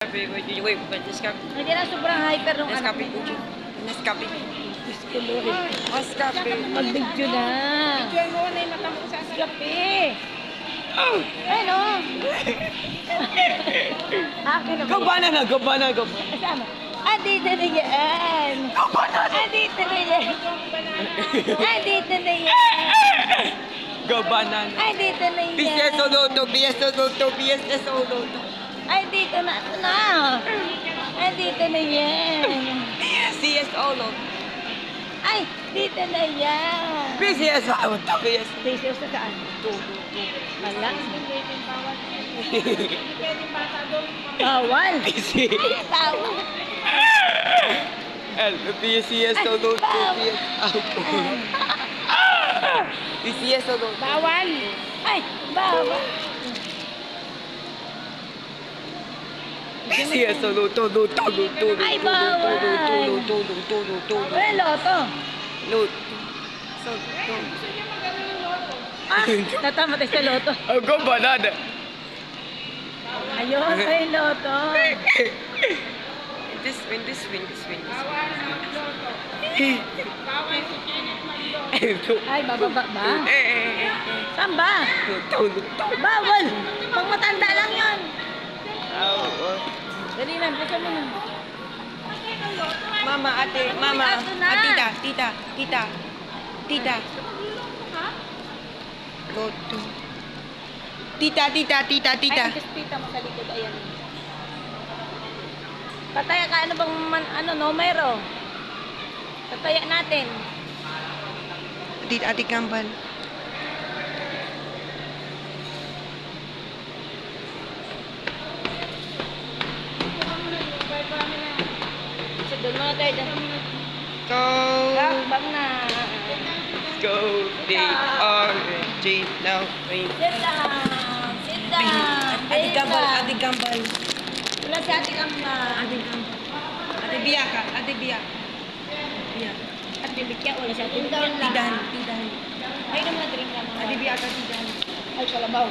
Wait, Nescafe. Hindi na sobrang hyper nung anak Nescafe. mo. Nescafe. Nescafe. Mag-video na. Diyan mo na yung mata mo sa Nescafe. Ayun o. Akin na ba? Go banana, go banana, go. Kasama. Andito na yan. Go banana. Andito na yan. Andito na yan. Go banana. Andito na yan. BSO Loto, BSO Loto, BSO Loto. Andito na. Ito na. Andito na yan. CSO Loto. Ay, dito na yan. BSO Loto, BSO. Dito sa saan? Wala. Bawal. Bawal. BSO Loto, BSO Loto. Bawal. Ay, bawal. BSO Loto, Loto, Loto, Ay, bawal. Loto, Loto, Loto, Ay, loto. Loto. Ah, natamatay sa loto. Go banana. Ayun, ay loto. This win. Ay, bababa ba? Saan ba? Bawal. Pang matanda lang yun. Dali na, buka mo na. Mama, ate, mama, Ito na. tita. Loto. Tita. Ay, just tita mo sa likod, ayan. Pataya ka, ano bang numero? Pataya natin. Ate Kambal. So, doon muna tayo dyan. Go. Bang na. Go. They are J now. Sit down. Sit down. Ate Kambal. Wala si Ate Kambal. Ate Biaka. Ate Bikya, wala si Ate Bikya. Tidahan. Ay, naman drink naman. Ate Biaka, tidahan. Ay, kalabaw.